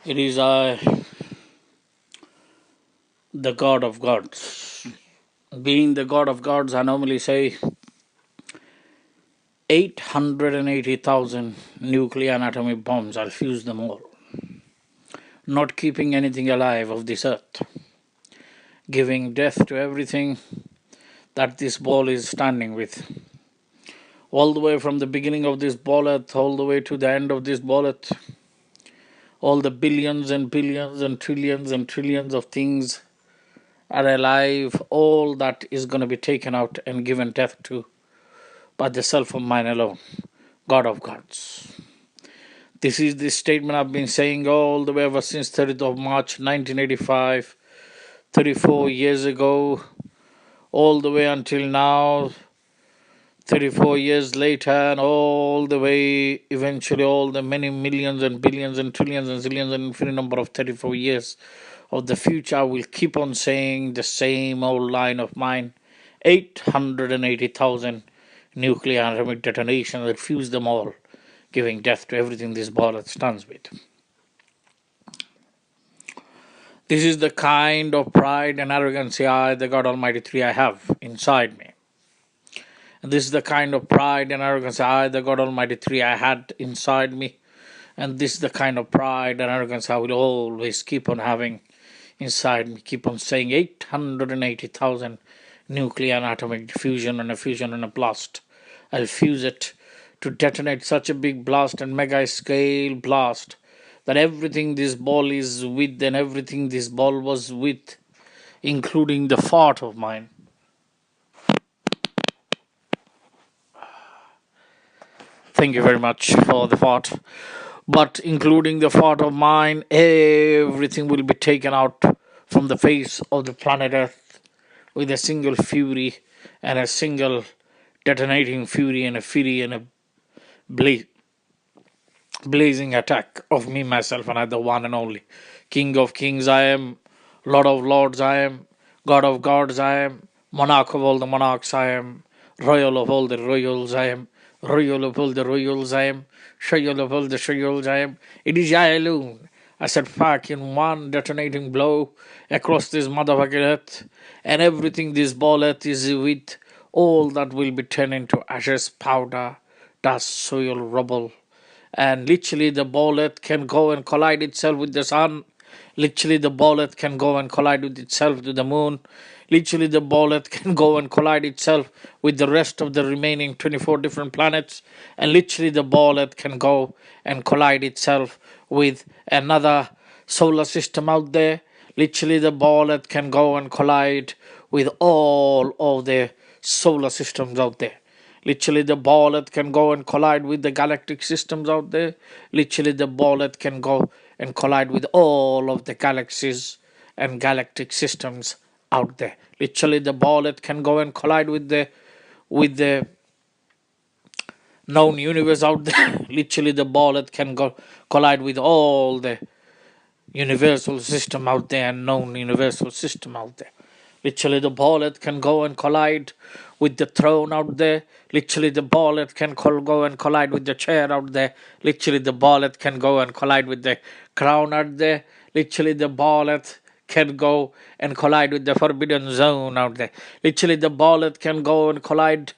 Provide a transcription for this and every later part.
It is the God of gods. Being the God of gods, I normally say 880,000 nuclear and atomic bombs. I'll fuse them all. Not keeping anything alive of this earth. Giving death to everything that this ball is standing with. All the way from the beginning of this ball earth, all the way to the end of this ball earth. All the billions and billions and trillions of things are alive. All that is going to be taken out and given death to by the self of mine alone, God of gods. This is the statement I've been saying all the way ever since 30th of March 1985, 34 years ago, all the way until now, 34 years later, and all the way eventually all the many millions and billions and trillions and zillions and infinite number of 34 years of the future. I will keep on saying the same old line of mine. 880,000 nuclear and atomic detonations that fuse them all, giving death to everything this ball stands with. This is the kind of pride and arrogancy I, the God Almighty Three, I have inside me. And this is the kind of pride and arrogance I, the God Almighty Three, I had inside me. And this is the kind of pride and arrogance I will always keep on having inside me. Keep on saying 880,000 nuclear and atomic fusion and a blast. I'll fuse it to detonate such a big blast and mega scale blast that everything this ball is with and everything this ball was with, including the fart of mine. Thank you very much for the fart. But including the fart of mine, everything will be taken out from the face of the planet Earth with a single fury and a single detonating fury and a fury and a blazing attack of me, myself, and I, the one and only King of Kings I am, Lord of Lords I am, God of Gods I am, Monarch of all the monarchs I am, Royal of all the royals I am, Royal of all the royals I am, Shayol of all the Shayals I am. It is I alone. I set fire in one detonating blow across this motherfucking earth, and everything this ball earth is with, all that will be turned into ashes, powder, dust, soil, rubble. And literally the ball earth can go and collide itself with the sun. Literally the ball earth can go and collide with itself to the moon. Literally the ball earth can go and collide itself with the rest of the remaining 24 different planets. And literally the ball earth can go and collide itself with another solar system out there. Literally the ball earth can go and collide with all of the solar systems out there. Literally, the ball earth can go and collide with the galactic systems out there. Literally, the ball earth can go and collide with all of the galaxies and galactic systems out there. Literally, the ball earth can go and collide with the known universe out there. Literally, the ball earth can go collide with all the universal system out there and known universal system out there. Literally, the ball earth can go and collide with the throne out there. Literally, the ball earth can go and collide with the chair out there. Literally, the ball earth can go and collide with the crown out there. Literally, the ball earth can go and collide with the forbidden zone out there. Literally, the ball earth can go and collide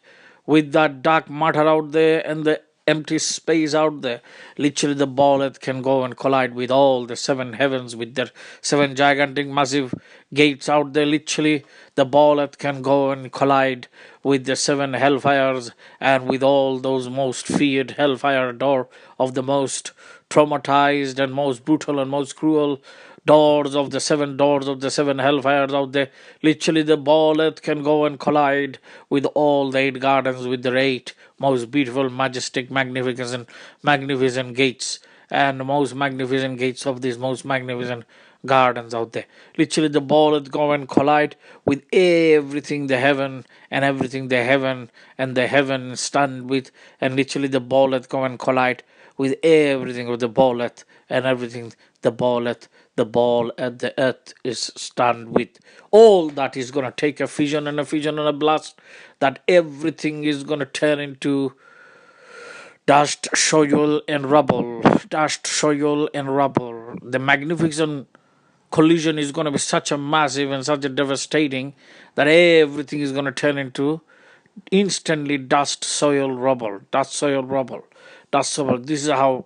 with that dark matter out there and the empty space out there. Literally, the ball earth can go and collide with all the seven heavens with their seven gigantic massive gates out there. Literally, the ball earth can go and collide with the seven hellfires and with all those most feared hellfire door of the most traumatized and most brutal and most cruel doors of the seven hellfires out there. Literally, the ball earth can go and collide with all the eight gardens with their eight most beautiful, majestic, magnificent gates and most magnificent gates of these most magnificent gardens out there. Literally, the ball earth go and collide with everything the heaven and everything the heaven and the heaven stand with, and literally the ball earth go and collide with everything of the ball earth and everything the ball earth the earth is stand with. All that is going to take a fission and a blast, that everything is going to turn into dust, soil, and rubble. Dust, soil, and rubble. The magnificent collision is going to be such a massive and such a devastating that everything is going to turn into instantly dust, soil, rubble, dust, soil, rubble, dust, soil. This is how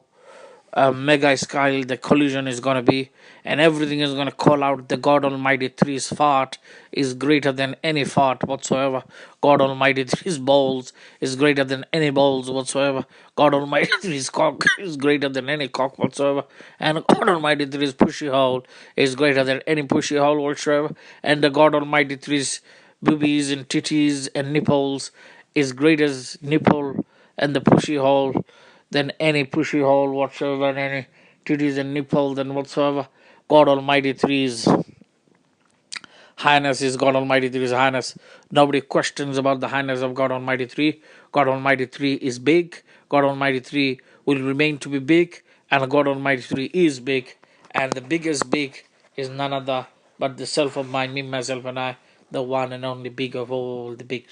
mega scale the collision is going to be, and everything is going to call out the God Almighty Three's fart is greater than any fart whatsoever. God Almighty Three's balls is greater than any balls whatsoever. God Almighty Three's cock is greater than any cock whatsoever, and God Almighty Three's pushy hole is greater than any pushy hole whatsoever, and the God Almighty Three's boobies and titties and nipples is greater as nipple and the pushy hole than any pushy hole whatsoever, and any titties and nipple than whatsoever. God Almighty Three's highness is God Almighty Three's highness. Nobody questions about the highness of God Almighty Three. God Almighty Three is big. God Almighty Three will remain to be big, and God Almighty Three is big, and the biggest big is none other but the self of mine, me, myself, and I, the one and only big of all the bigs.